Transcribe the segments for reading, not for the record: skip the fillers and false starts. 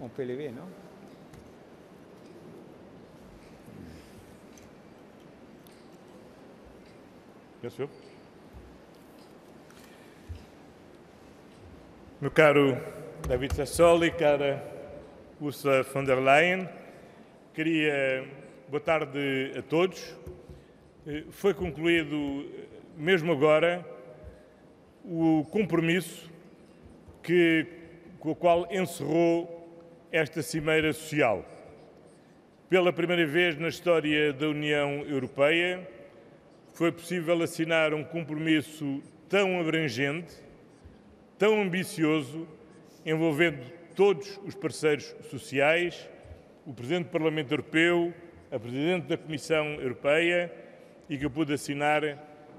On peut lever, non? Bien sûr. Meu caro David Sassoli, cara Ursula von der Leyen, boa tarde a todos. Foi concluído, mesmo agora, o compromisso com o qual encerrou esta Cimeira Social. Pela primeira vez na história da União Europeia, foi possível assinar um compromisso tão abrangente, tão ambicioso, envolvendo todos os parceiros sociais, o Presidente do Parlamento Europeu, a Presidente da Comissão Europeia, e que eu pude assinar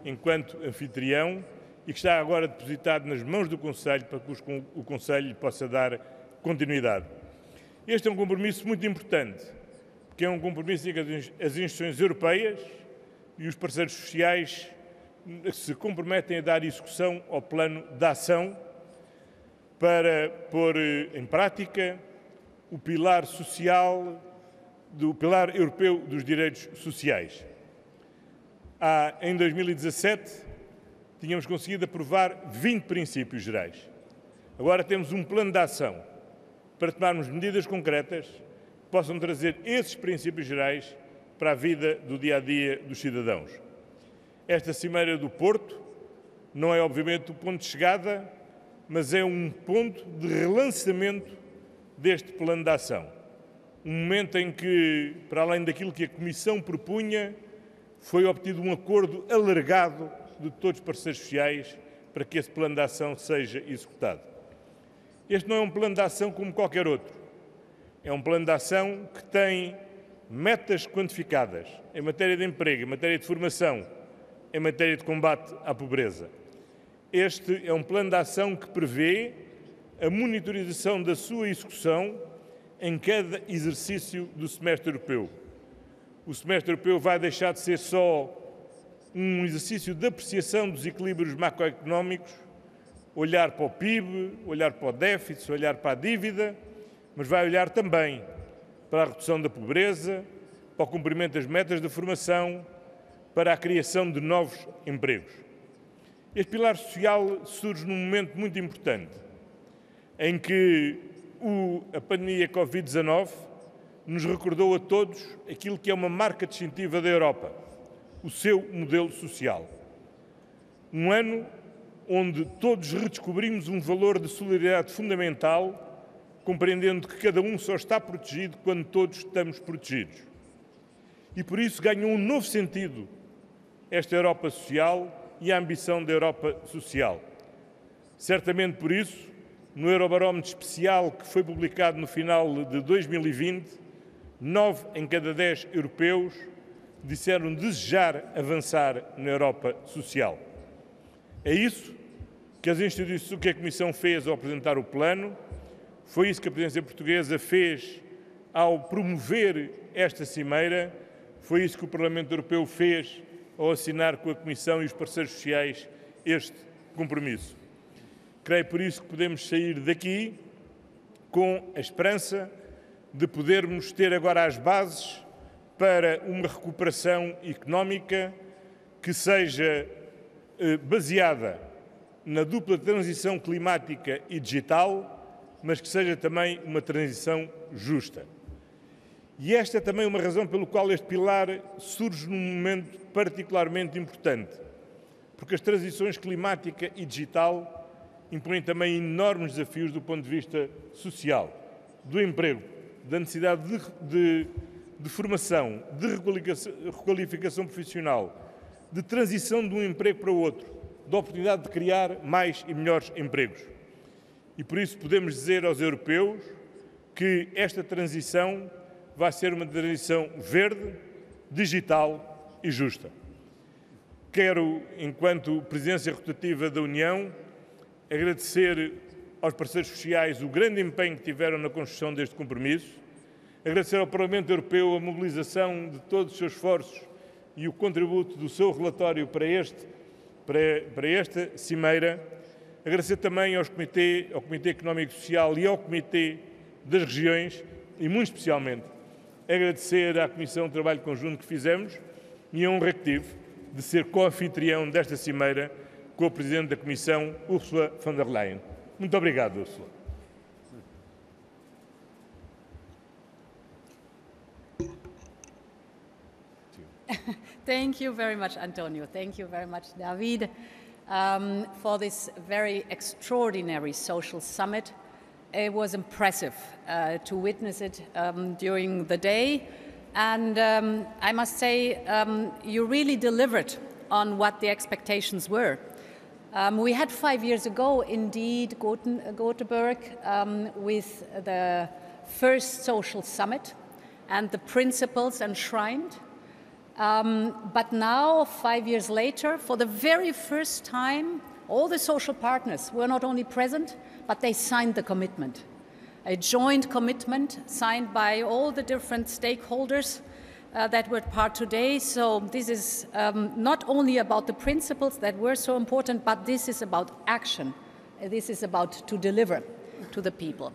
enquanto anfitrião e que está agora depositado nas mãos do Conselho para que o Conselho lhe possa dar continuidade. Este é um compromisso muito importante, porque é um compromisso em que as instituições europeias e os parceiros sociais se comprometem a dar execução ao plano de ação para pôr em prática o pilar social, do pilar europeu dos direitos sociais. Em 2017, tínhamos conseguido aprovar 20 princípios gerais. Agora temos um plano de ação para tomarmos medidas concretas que possam trazer esses princípios gerais para a vida do dia-a-dia dos cidadãos. Esta Cimeira do Porto não é, obviamente, o ponto de chegada, mas é um ponto de relançamento deste plano de ação. Um momento em que, para além daquilo que a Comissão propunha, foi obtido um acordo alargado de todos os parceiros sociais para que esse plano de ação seja executado. Este não é um plano de ação como qualquer outro. É um plano de ação que tem metas quantificadas em matéria de emprego, em matéria de formação, em matéria de combate à pobreza. Este é um plano de ação que prevê a monitorização da sua execução em cada exercício do semestre europeu. O semestre europeu vai deixar de ser só um exercício de apreciação dos equilíbrios macroeconómicos, olhar para o PIB, olhar para o déficit, olhar para a dívida, mas vai olhar também para a redução da pobreza, para o cumprimento das metas da formação, para a criação de novos empregos. Este pilar social surge num momento muito importante, em que a pandemia Covid-19 nos recordou a todos aquilo que é uma marca distintiva da Europa, o seu modelo social. Um ano onde todos redescobrimos um valor de solidariedade fundamental, compreendendo que cada um só está protegido quando todos estamos protegidos. E por isso ganhou um novo sentido esta Europa social e a ambição da Europa social. Certamente por isso, no Eurobarómetro especial que foi publicado no final de 2020, 9 em cada 10 europeus disseram desejar avançar na Europa social. É isso que que a Comissão fez ao apresentar o plano, foi isso que a presidência portuguesa fez ao promover esta cimeira, foi isso que o Parlamento Europeu fez ao assinar com a Comissão e os parceiros sociais este compromisso. Creio por isso que podemos sair daqui com a esperança de podermos ter agora as bases para uma recuperação económica que seja baseada na dupla transição climática e digital, mas que seja também uma transição justa. E esta é também uma razão pelo qual este pilar surge num momento particularmente importante, porque as transições climática e digital impõem também enormes desafios do ponto de vista social, do emprego, da necessidade de formação, de requalificação profissional, de transição de um emprego para o outro, da oportunidade de criar mais e melhores empregos. E por isso podemos dizer aos europeus que esta transição vai ser uma transição verde, digital e justa. Quero, enquanto presidência rotativa da União, agradecer aos parceiros sociais o grande empenho que tiveram na construção deste compromisso, agradecer ao Parlamento Europeu a mobilização de todos os seus esforços e o contributo do seu relatório para esta cimeira, agradecer também ao Comitê Económico e Social e ao Comitê das regiões e, muito especialmente, agradecer à Comissão de Trabalho Conjunto que fizemos e a honra que tive de ser co-anfitrião desta cimeira com a Presidente da Comissão, Ursula von der Leyen. Muito obrigado, Ursula. Thank you very much, Antonio. Thank you very much, David, for this very extraordinary social summit. It was impressive to witness it during the day. And I must say, you really delivered on what the expectations were. We had 5 years ago, indeed, Gothenburg with the first social summit and the principles enshrined. But now, 5 years later, for the very first time, all the social partners were not only present, but they signed the commitment. A joint commitment signed by all the different stakeholders that were part today. So this is not only about the principles that were so important, but this is about action. This is about to deliver to the people.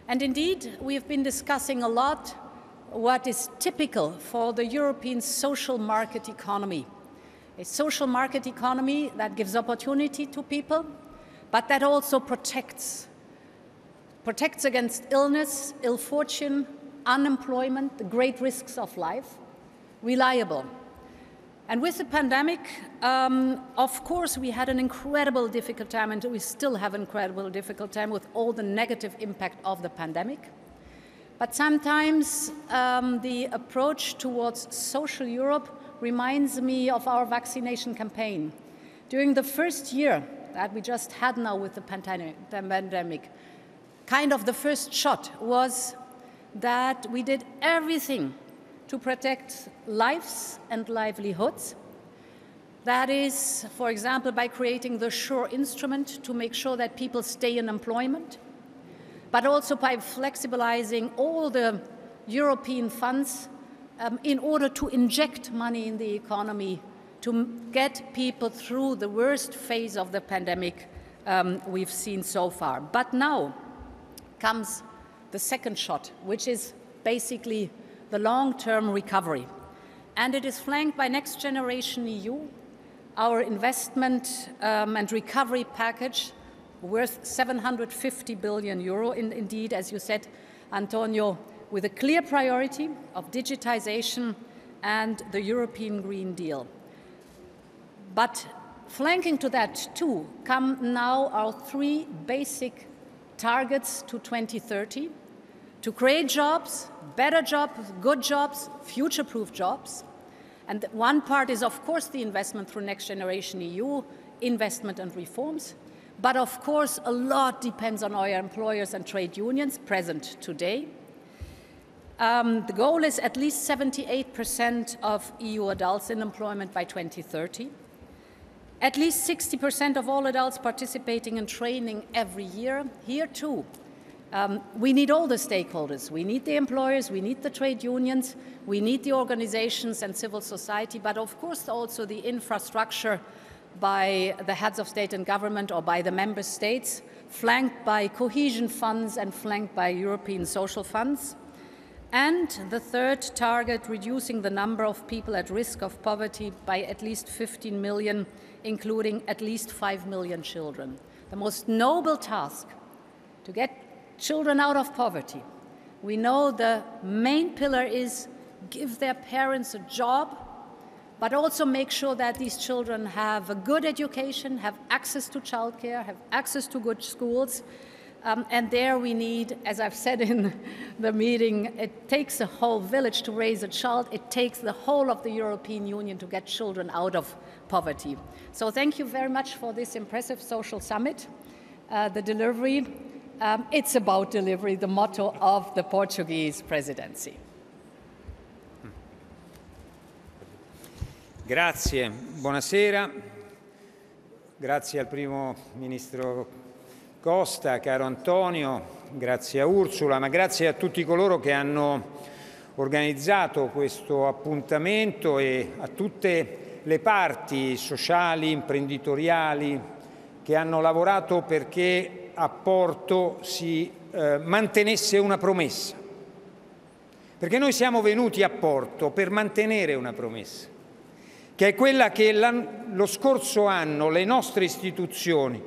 And indeed, we have been discussing a lot what is typical for the European social market economy. A social market economy that gives opportunity to people, but that also protects against illness, ill fortune, unemployment, the great risks of life, reliable. And with the pandemic, of course, we had an incredible difficult time, and we still have an incredible difficult time with all the negative impact of the pandemic. But sometimes the approach towards social Europe reminds me of our vaccination campaign. During the first year that we just had now with the pandemic, kind of the first shot was that we did everything to protect lives and livelihoods. That is, for example, by creating the SURE instrument to make sure that people stay in employment, but also by flexibilizing all the European funds in order to inject money in the economy to get people through the worst phase of the pandemic we've seen so far. But now comes the second shot, which is basically the long-term recovery. And it is flanked by Next Generation EU, our investment and recovery package worth 750 billion euro, indeed, as you said, Antonio, with a clear priority of digitization and the European Green Deal. But flanking to that too come now our three basic targets to 2030, to create jobs, better jobs, good jobs, future-proof jobs. And one part is, of course, the investment through Next Generation EU, investment and reforms. But of course, a lot depends on our employers and trade unions present today. The goal is at least 78% of EU adults in employment by 2030. At least 60% of all adults participating in training every year. Here too, we need all the stakeholders. We need the employers, we need the trade unions, we need the organizations and civil society, but of course also the infrastructure by the heads of state and government or by the member states, flanked by cohesion funds and flanked by European social funds. And the third target, reducing the number of people at risk of poverty by at least 15 million, including at least 5 million children. The most noble task, to get children out of poverty. We know the main pillar is give their parents a job, but also make sure that these children have a good education, have access to childcare, have access to good schools. And there we need, as I've said in the meeting, it takes a whole village to raise a child. It takes the whole of the European Union to get children out of poverty. So thank you very much for this impressive social summit. The delivery, it's about delivery, the motto of the Portuguese presidency. Grazie, buonasera. Grazie al primo ministro Costa, caro Antonio, grazie a Ursula, ma grazie a tutti coloro che hanno organizzato questo appuntamento e a tutte le parti sociali, imprenditoriali che hanno lavorato perché a Porto si mantenesse una promessa, perché noi siamo venuti a Porto per mantenere una promessa, che è quella che lo scorso anno le nostre istituzioni,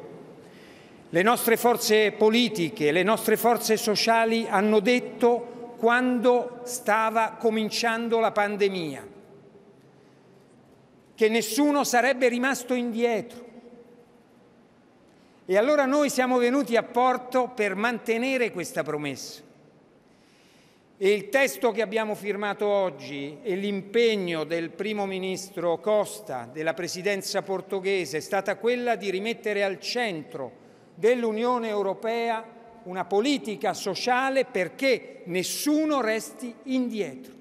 le nostre forze politiche, le nostre forze sociali hanno detto quando stava cominciando la pandemia, che nessuno sarebbe rimasto indietro. E allora noi siamo venuti a Porto per mantenere questa promessa. E il testo che abbiamo firmato oggi e l'impegno del Primo Ministro Costa, della Presidenza portoghese, è stata quella di rimettere al centro dell'Unione Europea una politica sociale perché nessuno resti indietro.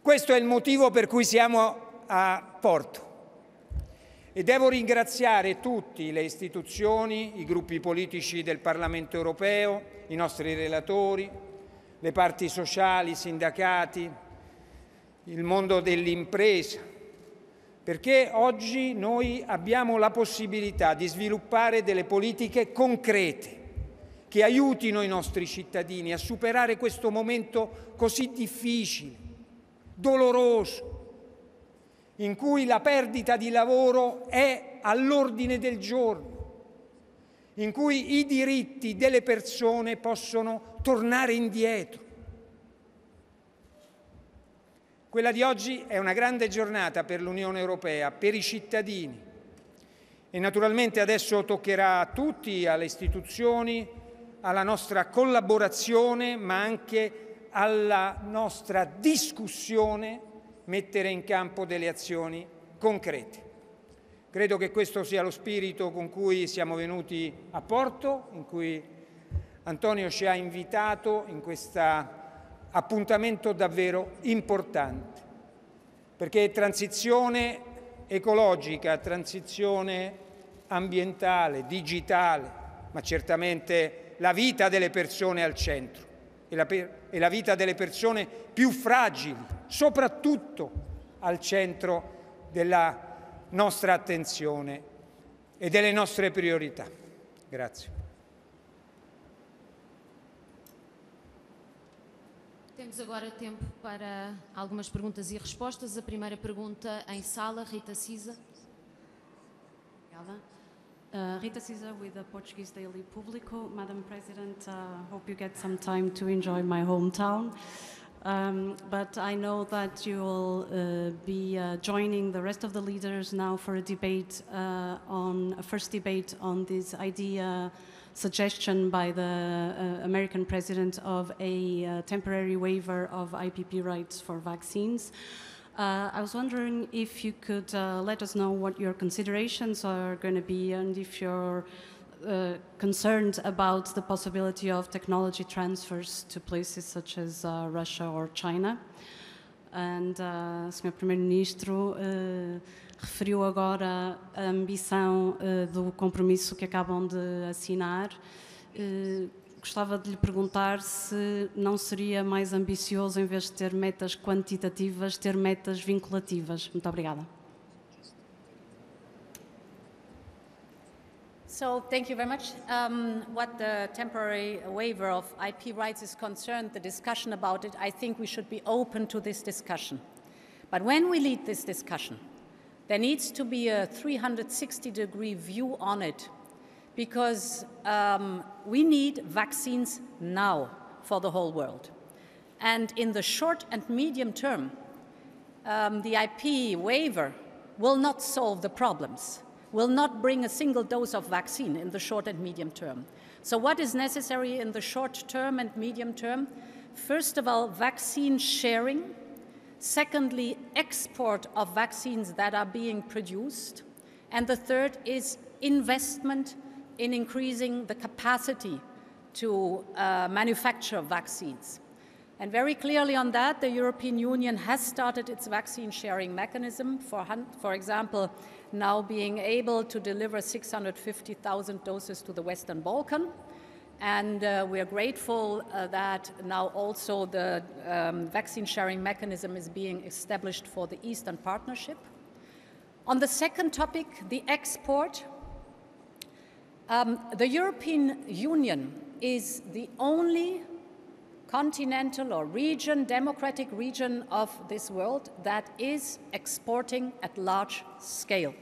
Questo è il motivo per cui siamo a Porto. E devo ringraziare tutte le istituzioni, i gruppi politici del Parlamento europeo, i nostri relatori, le parti sociali, i sindacati, il mondo dell'impresa, perché oggi noi abbiamo la possibilità di sviluppare delle politiche concrete che aiutino i nostri cittadini a superare questo momento così difficile, doloroso, in cui la perdita di lavoro è all'ordine del giorno, in cui i diritti delle persone possono tornare indietro. Quella di oggi è una grande giornata per l'Unione Europea, per i cittadini. E naturalmente adesso toccherà a tutti, alle istituzioni, alla nostra collaborazione, ma anche alla nostra discussione, mettere in campo delle azioni concrete. Credo che questo sia lo spirito con cui siamo venuti a Porto, in cui Antonio ci ha invitato in questo appuntamento davvero importante, perché transizione ecologica, transizione ambientale, digitale, ma certamente la vita delle persone al centro e la vita delle persone più fragili, soprattutto al centro della nostra attenzione e delle nostre priorità. Grazie. Temos agora tempo para algumas perguntas e respostas. A primeira pergunta em sala, Rita Cisa. Rita Cisa with the Portuguese Daily Público. Madam President, hope you get some time to enjoy my hometown. But I know that you will be joining the rest of the leaders now for a debate a first debate on this idea suggestion by the American president of a temporary waiver of IPP rights for vaccines. I was wondering if you could let us know what your considerations are going to be and if you're concerned about the possibility of technology transfers to places such as Russia or China. And Sr. Primeiro-Ministro referiu agora a ambição do compromisso que acabam de assinar. Gostava de lhe perguntar se não seria mais ambicioso, em vez de ter metas quantitativas, ter metas vinculativas. Muito obrigada. So thank you very much. What the temporary waiver of IP rights is concerned, the discussion about it, I think we should be open to this discussion. But when we lead this discussion, there needs to be a 360-degree view on it, because we need vaccines now for the whole world. And in the short and medium term, the IP waiver will not solve the problems, will not bring a single dose of vaccine in the short and medium term. So what is necessary in the short term and medium term? First of all, vaccine sharing. Secondly, export of vaccines that are being produced. And the third is investment in increasing the capacity to manufacture vaccines. And very clearly on that, the European Union has started its vaccine sharing mechanism, for example, now being able to deliver 650,000 doses to the Western Balkan. And we are grateful that now also the vaccine sharing mechanism is being established for the Eastern Partnership. On the second topic, the export, The European Union is the only continental or region, democratic region of this world that is exporting at large scale.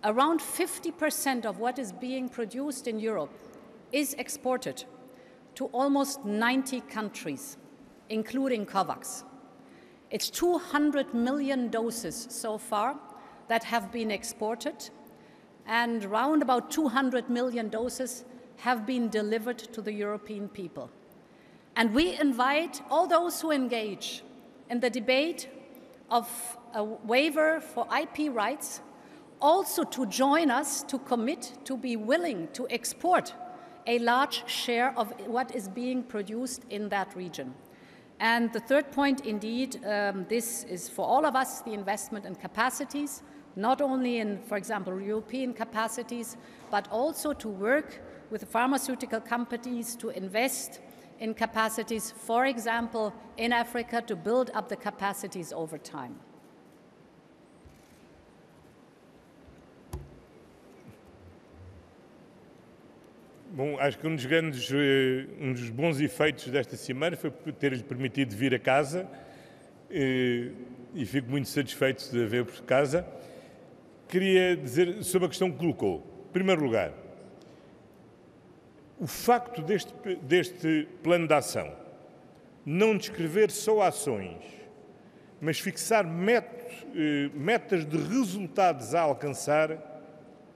Around 50% of what is being produced in Europe is exported to almost 90 countries, including COVAX. It's 200 million doses so far that have been exported, and around about 200 million doses have been delivered to the European people. And we invite all those who engage in the debate of a waiver for IP rights also to join us, to commit, to be willing to export a large share of what is being produced in that region. And the third point, indeed, this is for all of us, the investment in capacities, not only in, for example, European capacities, but also to work with pharmaceutical companies to invest in capacities, for example, in Africa, to build up the capacities over time. Bom, acho que um dos bons efeitos desta cimeira foi ter-lhe permitido vir a casa e fico muito satisfeito de a ver por casa. Queria dizer sobre a questão que colocou. Em primeiro lugar, o facto deste plano de ação não descrever só ações, mas fixar metas de resultados a alcançar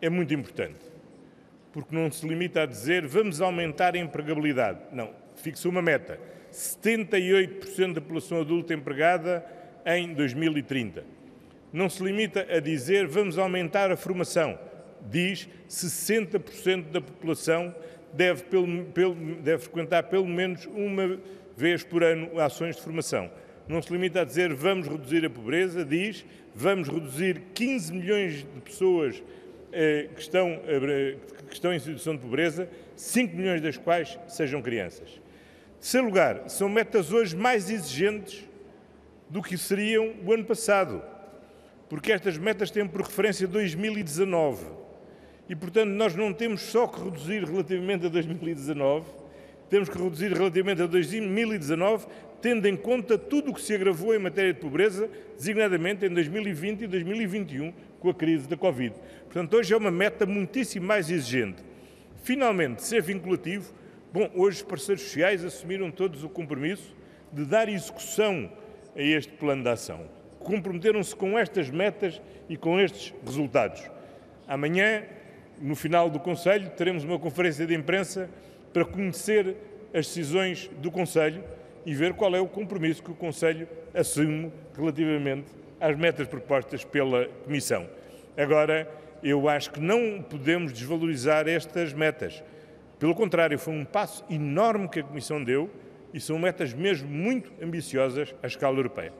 é muito importante. Porque não se limita a dizer vamos aumentar a empregabilidade. Não, fixa uma meta. 78% da população adulta empregada em 2030. Não se limita a dizer vamos aumentar a formação. Diz 60% da população deve frequentar pelo menos uma vez por ano ações de formação. Não se limita a dizer vamos reduzir a pobreza. Diz vamos reduzir 15 milhões de pessoas que estão em situação de pobreza, 5 milhões das quais sejam crianças. Em terceiro lugar, são metas hoje mais exigentes do que seriam o ano passado, porque estas metas têm por referência 2019 e, portanto, nós não temos só que reduzir relativamente a 2019, temos que reduzir relativamente a 2019, tendo em conta tudo o que se agravou em matéria de pobreza, designadamente em 2020 e 2021, com a crise da Covid. Portanto, hoje é uma meta muitíssimo mais exigente. Finalmente, ser vinculativo. Bom, hoje os parceiros sociais assumiram todos o compromisso de dar execução a este plano de ação. Comprometeram-se com estas metas e com estes resultados. Amanhã, no final do Conselho, teremos uma conferência de imprensa para conhecer as decisões do Conselho e ver qual é o compromisso que o Conselho assume relativamente às metas propostas pela Comissão. Agora, eu acho que não podemos desvalorizar estas metas. Pelo contrário, foi um passo enorme que a Comissão deu e são metas mesmo muito ambiciosas à escala europeia.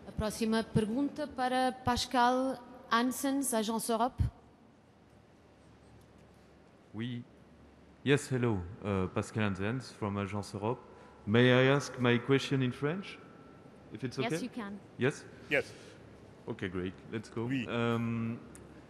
A próxima pergunta para Pascal Hansens, Agence Europe. Oui. Yes, hello. Pascal Hansens from Agence Europe. May I ask my question in French? If it's okay? Yes, you can. Yes? Yes. Okay, great. Let's go. Oui.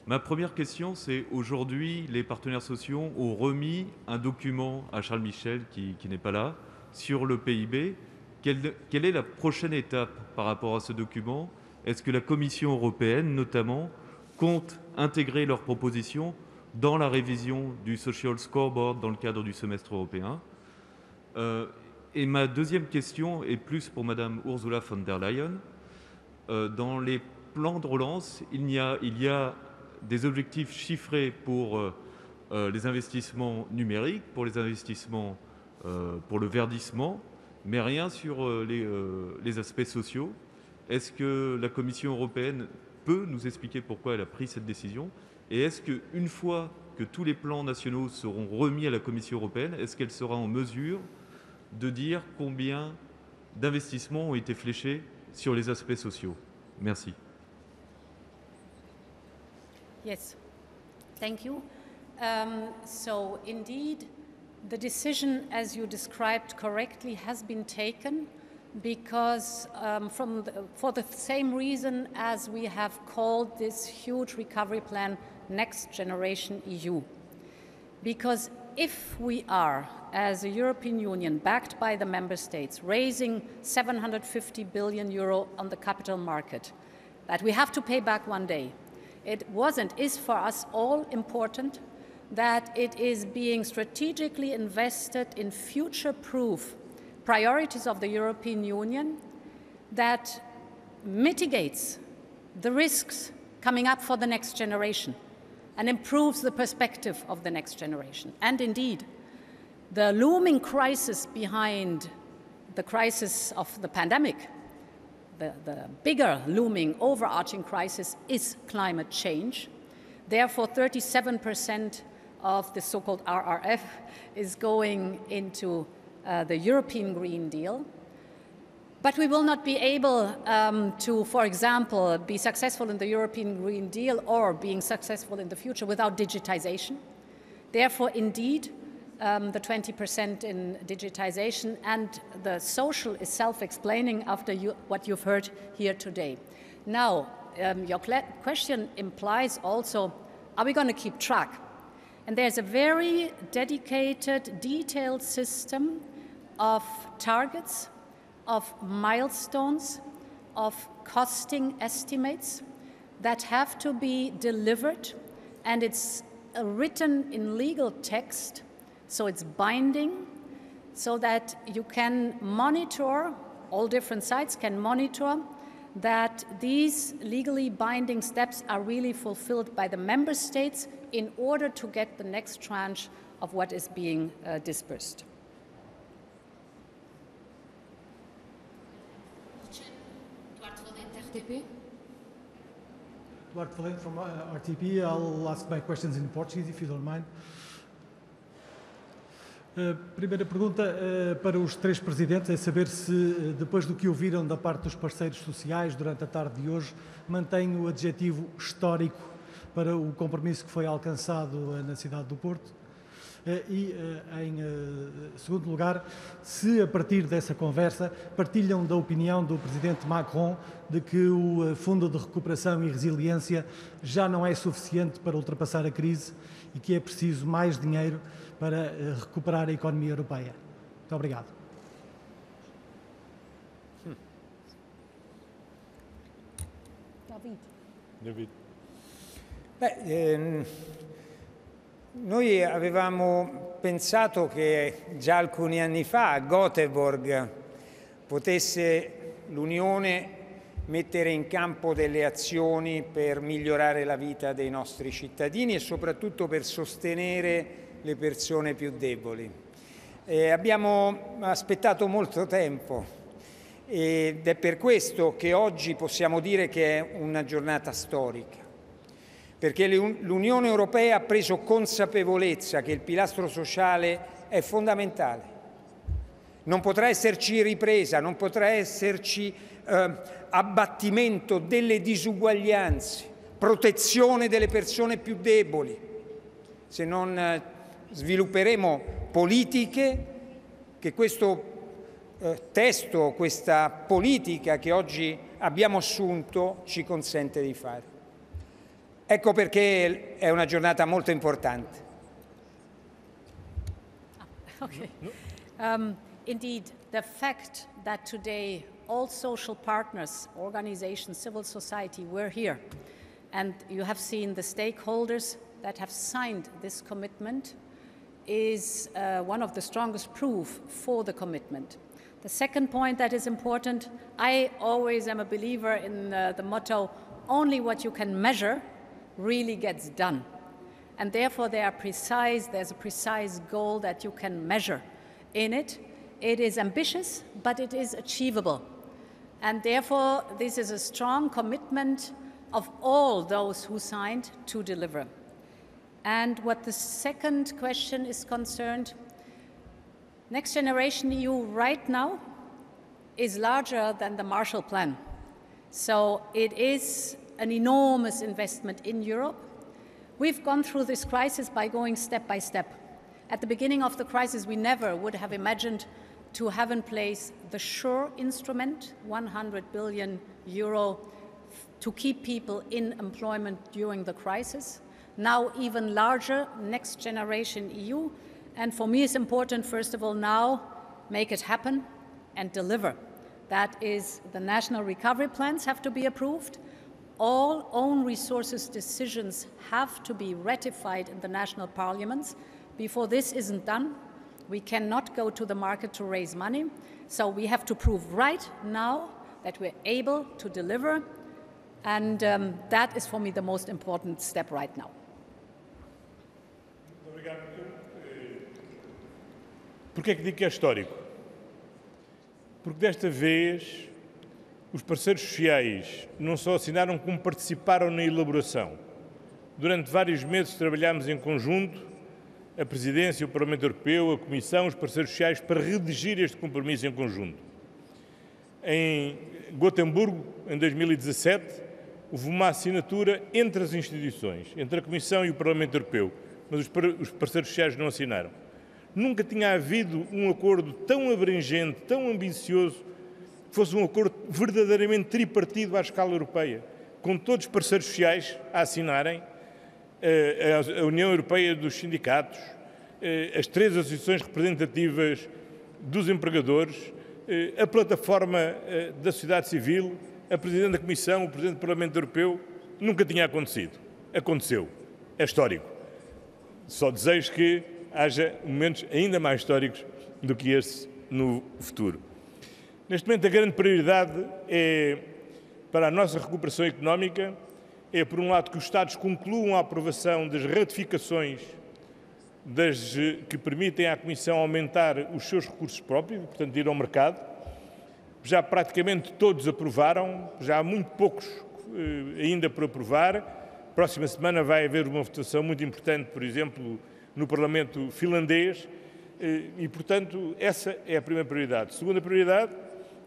Ma première question, c'est aujourd'hui, les partenaires sociaux ont remis un document à Charles Michel, qui n'est pas là, sur le PIB. Quelle est la prochaine étape par rapport à ce document? Est-ce que la Commission européenne, notamment, compte intégrer leurs propositions dans la révision du Social Scoreboard dans le cadre du semestre européen? Et ma deuxième question est plus pour Madame Ursula von der Leyen. Dans les plans de relance, il y a des objectifs chiffrés pour les investissements numériques, pour les investissements pour le verdissement, mais rien sur les aspects sociaux. Est-ce que la Commission européenne peut nous expliquer pourquoi elle a pris cette décision? Et est-ce qu'une fois que tous les plans nationaux seront remis à la Commission européenne, est-ce qu'elle sera en mesure de dire combien d'investissements ont été fléchés sur les aspects sociaux? Merci. Yes, thank you. So indeed, the decision, as you described correctly, has been taken because for the same reason as we have called this huge recovery plan Next Generation EU. Because if we are, as a European Union, backed by the member states, raising 750 billion euro on the capital market, that we have to pay back one day, it was and is for us all important that it is being strategically invested in future-proof priorities of the European Union that mitigates the risks coming up for the next generation and improves the perspective of the next generation. And indeed, the looming crisis behind the crisis of the pandemic, the bigger looming overarching crisis is climate change. Therefore, 37% of the so-called RRF is going into the European Green Deal. But we will not be able to, for example, be successful in the European Green Deal or being successful in the future without digitization. Therefore, indeed, the 20% in digitization and the social is self-explaining after what you've heard here today. Now, your question implies also, are we going to keep track? And there's a very dedicated, detailed system of targets, of milestones, of costing estimates that have to be delivered, and it's written in legal text, so it's binding, so that you can monitor, all different sides can monitor that these legally binding steps are really fulfilled by the member states in order to get the next tranche of what is being dispersed. Duarte Valente from RTP. I'll ask my questions in Portuguese, if you don't mind. Primeira pergunta para os três presidentes é saber se, depois do que ouviram da parte dos parceiros sociais durante a tarde de hoje, mantém o adjetivo histórico para o compromisso que foi alcançado na cidade do Porto. E, em segundo lugar, se a partir dessa conversa partilham da opinião do presidente Macron de que o Fundo de Recuperação e Resiliência já não é suficiente para ultrapassar a crise e que é preciso mais dinheiro para recuperar a economia europeia. Muito obrigado. David. Noi avevamo pensato che già alcuni anni fa a Göteborg potesse l'Unione mettere in campo delle azioni per migliorare la vita dei nostri cittadini e soprattutto per sostenere le persone più deboli. Abbiamo aspettato molto tempo ed è per questo che oggi possiamo dire che è una giornata storica. Perché l'Unione Europea ha preso consapevolezza che il pilastro sociale è fondamentale. Non potrà esserci ripresa, non potrà esserci abbattimento delle disuguaglianze, protezione delle persone più deboli, se non svilupperemo politiche che questo testo, questa politica che oggi abbiamo assunto ci consente di fare. Ecco perché è una giornata molto importante. Okay. Indeed, the fact that today all social partners, organizations, civil society were here, and you have seen the stakeholders that have signed this commitment is one of the strongest proof for the commitment. The second point that is important, I always am a believer in the motto, only what you can measure really gets done. And therefore there's a precise goal that you can measure in it. It is ambitious, but it is achievable. And therefore this is a strong commitment of all those who signed to deliver. And what the second question is concerned, Next Generation EU right now is larger than the Marshall Plan. So it is an enormous investment in Europe. We've gone through this crisis by going step by step. At the beginning of the crisis, we never would have imagined to have in place the SURE instrument, 100 billion euro to keep people in employment during the crisis. now even larger, next generation EU. And for me, it's important, first of all, now make it happen and deliver. That is, the national recovery plans have to be approved. All own resources decisions have to be ratified in the national parliaments. Before this isn't done, we cannot go to the market to raise money. So we have to prove right now that we're able to deliver. And that is, for me, the most important step right now. Porquê é que digo que é histórico? Porque desta vez os parceiros sociais não só assinaram como participaram na elaboração. Durante vários meses trabalhámos em conjunto, a Presidência, o Parlamento Europeu, a Comissão, os parceiros sociais, para redigir este compromisso em conjunto. Em Gotemburgo, em 2017, houve uma assinatura entre as instituições, entre a Comissão e o Parlamento Europeu, mas os parceiros sociais não assinaram. Nunca tinha havido um acordo tão abrangente, tão ambicioso, que fosse um acordo verdadeiramente tripartido à escala europeia, com todos os parceiros sociais a assinarem, a União Europeia dos Sindicatos, as 3 associações representativas dos empregadores, a plataforma da sociedade civil, a Presidente da Comissão, o Presidente do Parlamento Europeu. Nunca tinha acontecido. Aconteceu. É histórico. Só desejo que haja momentos ainda mais históricos do que este no futuro. Neste momento, a grande prioridade para a nossa recuperação económica é, por um lado, que os Estados concluam a aprovação das ratificações que permitem à Comissão aumentar os seus recursos próprios, portanto, ir ao mercado. Já praticamente todos aprovaram, já há muito poucos ainda por aprovar. Próxima semana vai haver uma votação muito importante, por exemplo, no Parlamento finlandês, e, portanto, essa é a primeira prioridade. A segunda prioridade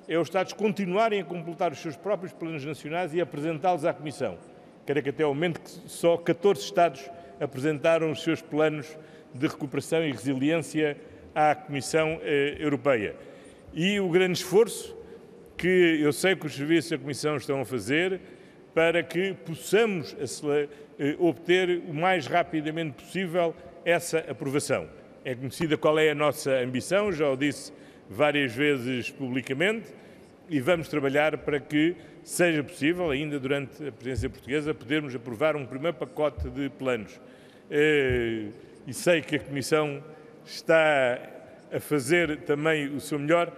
é os Estados continuarem a completar os seus próprios planos nacionais e apresentá-los à Comissão. Quero que até o momento que só 14 Estados apresentaram os seus planos de recuperação e resiliência à Comissão Europeia. E o grande esforço que eu sei que os serviços da Comissão estão a fazer para que possamos obter o mais rapidamente possível essa aprovação. É conhecida qual é a nossa ambição, já o disse várias vezes publicamente, e vamos trabalhar para que seja possível, ainda durante a presidência portuguesa, podermos aprovar um primeiro pacote de planos. E sei que a Comissão está a fazer também o seu melhor.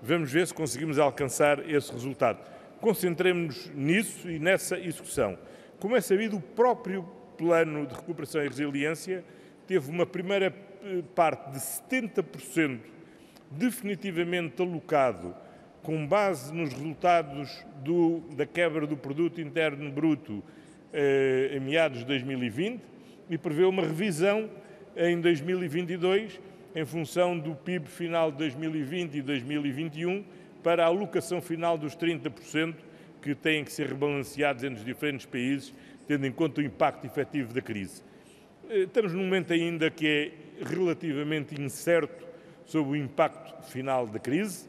Vamos ver se conseguimos alcançar esse resultado. Concentremos-nos nisso e nessa execução. Como é sabido, o próprio Plano de Recuperação e Resiliência teve uma primeira parte de 70% definitivamente alocado com base nos resultados da quebra do Produto Interno Bruto em meados de 2020 e prevê uma revisão em 2022 em função do PIB final de 2020 e 2021 para a alocação final dos 30% que têm que ser rebalanceados entre os diferentes países, tendo em conta o impacto efetivo da crise. Estamos num momento ainda que é relativamente incerto sobre o impacto final da crise.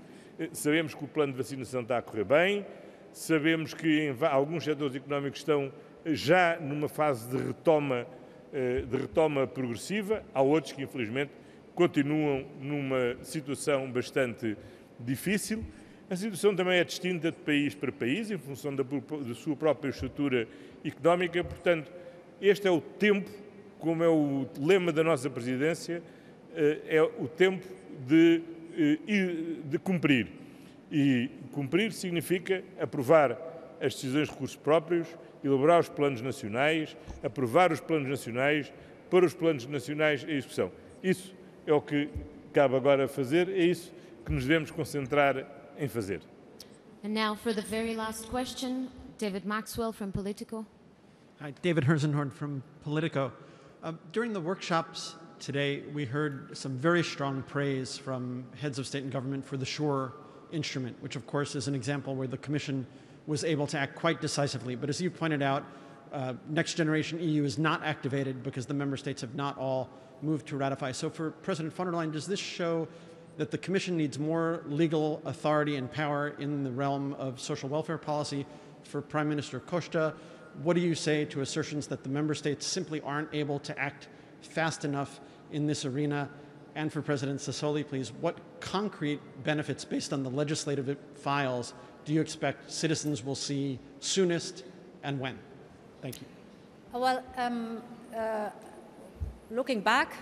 Sabemos que o plano de vacinação está a correr bem, sabemos que alguns setores económicos estão já numa fase de retoma progressiva, há outros que, infelizmente, continuam numa situação bastante difícil. A situação também é distinta de país para país, em função da sua própria estrutura económica. Portanto, este é o tempo, como é o lema da nossa presidência, é o tempo de cumprir. E cumprir significa aprovar as decisões de recursos próprios, elaborar os planos nacionais, aprovar os planos nacionais, para os planos nacionais em execução. Isso é o que cabe agora fazer, é isso que nos devemos concentrar em fazer. And now for the very last question, David Maxwell from Politico. Hi, David Herzenhorn from Politico. During the workshops today, we heard some very strong praise from heads of state and government for the SURE instrument, which of course is an example where the Commission was able to act quite decisively. But as you pointed out, Next Generation EU is not activated because the member states have not all moved to ratify. So for President von der Leyen, does this show that the Commission needs more legal authority and power in the realm of social welfare policy? For Prime Minister Costa, what do you say to assertions that the member states simply aren't able to act fast enough in this arena? And for President Sassoli, please, what concrete benefits based on the legislative files do you expect citizens will see soonest and when? Thank you. Well, looking back,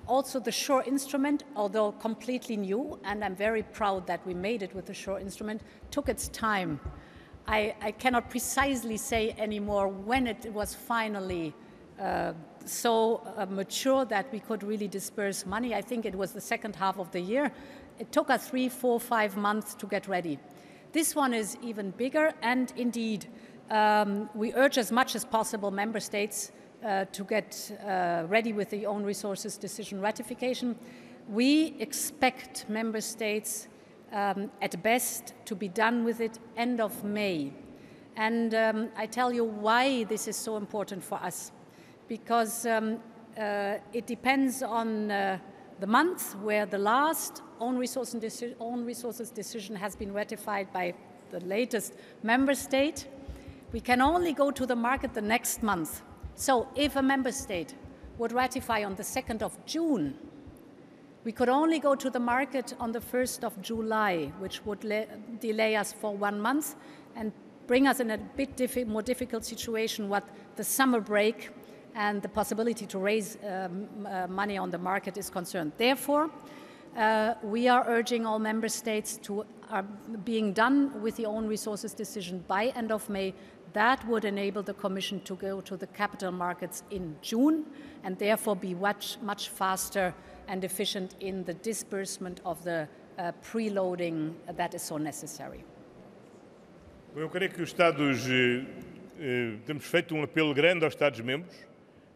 also the SURE instrument, although completely new, and I'm very proud that we made it with the SURE instrument, took its time. I cannot precisely say anymore when it was finally so mature that we could really disperse money. I think it was the second half of the year. It took us 3, 4, 5 months to get ready. This one is even bigger, and indeed, we urge as much as possible member states to get ready with the own resources decision ratification. We expect member states at best to be done with it end of May. And I tell you why this is so important for us. Because it depends on the month where the last own resources decision has been ratified by the latest member state. We can only go to the market the next month. So if a member state would ratify on the 2nd of June, we could only go to the market on the 1st of July, which would delay us for 1 month and bring us in a bit more difficult situation what the summer break and the possibility to raise money on the market is concerned. Therefore, we are urging all member states to being done with the own resources decision by end of May. That would enable the Commission to go to the capital markets in June and therefore be much faster and efficient in the disbursement of the preloading that is so necessary. Eu creio que os Estados, temos feito apelo grande aos Estados-membros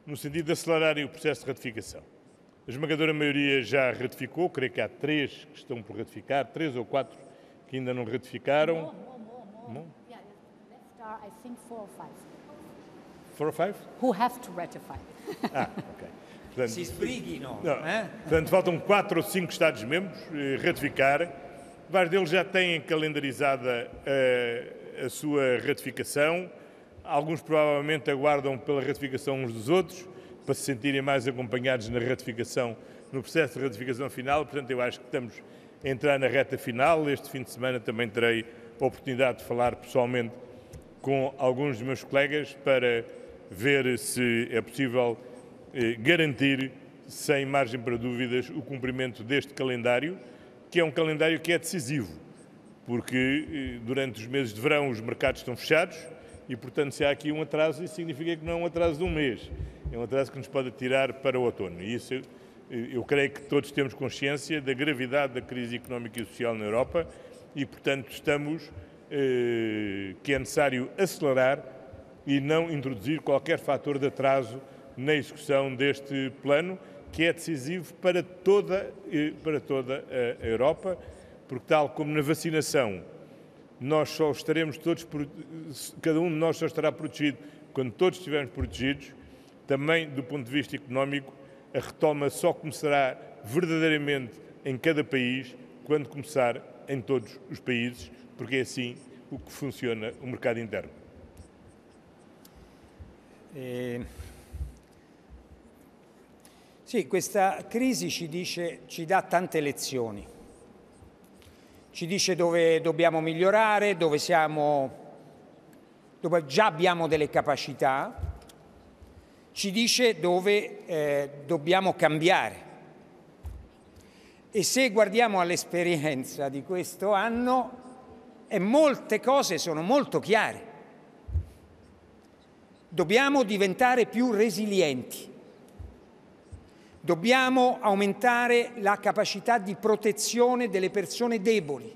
no sentido de acelerarem o processo de ratificação. A esmagadora maioria já ratificou, creio que há 3 que estão por ratificar, 3 ou 4 que ainda não ratificaram. More. Yeah, left are, I think, 4 or 5. 4 or 5? Who have to ratify. Ok. Portanto, Si sbrighino. Portanto, faltam 4 ou 5 Estados-membros ratificar. Vários deles já têm calendarizada a sua ratificação. Alguns provavelmente aguardam pela ratificação uns dos outros, para se sentirem mais acompanhados na ratificação, no processo de ratificação final. Portanto, eu acho que estamos a entrar na reta final. Este fim de semana também terei a oportunidade de falar pessoalmente com alguns dos meus colegas para ver se é possível garantir, sem margem para dúvidas, o cumprimento deste calendário, que é um calendário que é decisivo, porque durante os meses de verão os mercados estão fechados e, portanto, se há aqui um atraso, isso significa que não é um atraso de um mês, é um atraso que nos pode tirar para o outono. E isso eu creio que todos temos consciência da gravidade da crise económica e social na Europa e, portanto, estamos que é necessário acelerar e não introduzir qualquer fator de atraso na execução deste plano, que é decisivo para toda a Europa, porque, tal como na vacinação, nós só estaremos todos, cada um de nós só estará protegido quando todos estivermos protegidos. Também, do ponto de vista económico, a retoma só começará verdadeiramente em cada país quando começar em todos os países, porque é assim o que funciona o mercado interno. Sì, questa crisi ci dà tante lezioni. Ci dice dove dobbiamo migliorare, dove già abbiamo delle capacità, ci dice dove dobbiamo cambiare. E se guardiamo all'esperienza di questo anno, molte cose sono molto chiare. Dobbiamo diventare più resilienti. Dobbiamo aumentare la capacità di protezione delle persone deboli.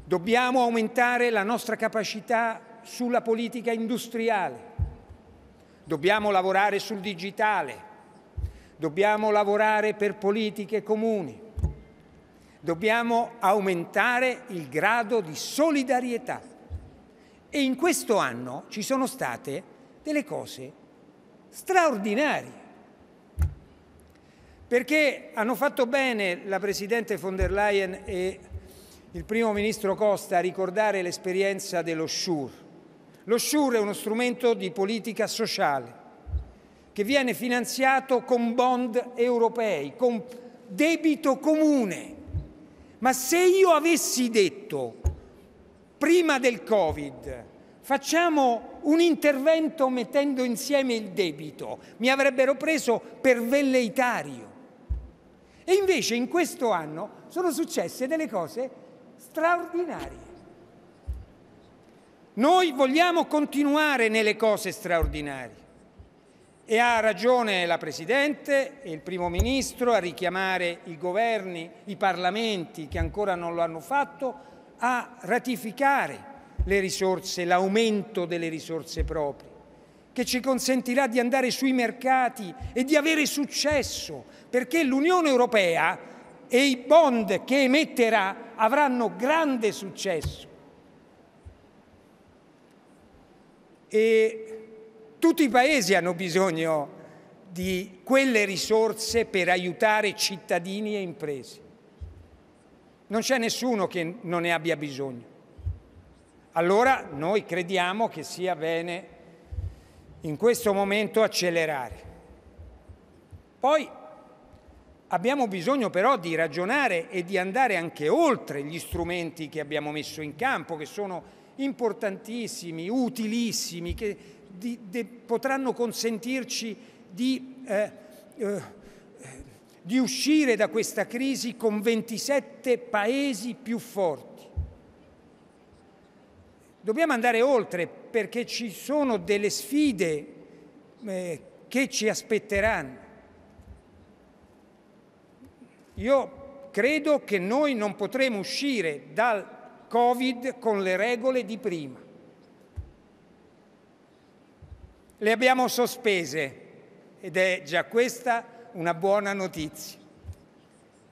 Dobbiamo aumentare la nostra capacità sulla politica industriale. Dobbiamo lavorare sul digitale. Dobbiamo lavorare per politiche comuni. Dobbiamo aumentare il grado di solidarietà. E in questo anno ci sono state delle cose straordinarie. Perché hanno fatto bene la Presidente von der Leyen e il Primo Ministro Costa a ricordare l'esperienza dello SURE. Lo SURE è uno strumento di politica sociale che viene finanziato con bond europei, con debito comune. Ma se io avessi detto prima del Covid facciamo un intervento mettendo insieme il debito, mi avrebbero preso per velleitario. E invece in questo anno sono successe delle cose straordinarie. Noi vogliamo continuare nelle cose straordinarie. E ha ragione la Presidente e il Primo Ministro a richiamare i governi, i parlamenti che ancora non lo hanno fatto, a ratificare le risorse, l'aumento delle risorse proprie, che ci consentirà di andare sui mercati e di avere successo, perché l'Unione Europea e i bond che emetterà avranno grande successo. E tutti i paesi hanno bisogno di quelle risorse per aiutare cittadini e imprese. Non c'è nessuno che non ne abbia bisogno. Allora noi crediamo che sia bene in questo momento accelerare. Poi abbiamo bisogno però di ragionare e di andare anche oltre gli strumenti che abbiamo messo in campo, che sono importantissimi, utilissimi, che potranno consentirci di uscire da questa crisi con 27 paesi più forti. Dobbiamo andare oltre perché ci sono delle sfide che ci aspetteranno. Io credo che noi non potremo uscire dal Covid con le regole di prima. Le abbiamo sospese ed è già questa una buona notizia.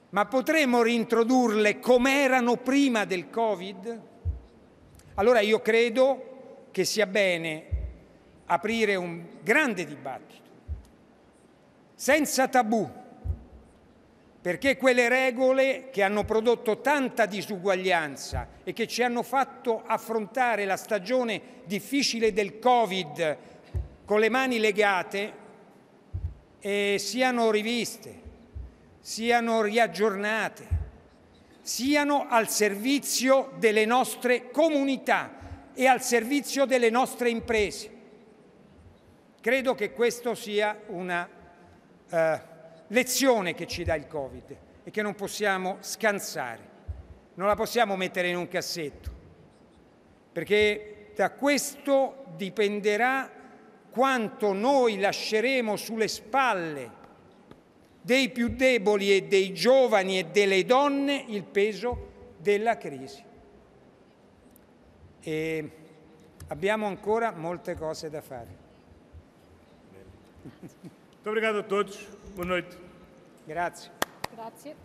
Ma potremo reintrodurle come erano prima del Covid? Allora io credo che sia bene aprire un grande dibattito, senza tabù, perché quelle regole che hanno prodotto tanta disuguaglianza e che ci hanno fatto affrontare la stagione difficile del Covid con le mani legate, siano riviste, siano riaggiornate, siano al servizio delle nostre comunità e al servizio delle nostre imprese. Credo che questa sia una lezione che ci dà il Covid e che non possiamo scansare, non la possiamo mettere in un cassetto, perché da questo dipenderà quanto noi lasceremo sulle spalle dei più deboli e dei giovani e delle donne il peso della crisi. E abbiamo ancora molte cose da fare. Muito obrigado a todos. Boa noite. Grazie. Grazie.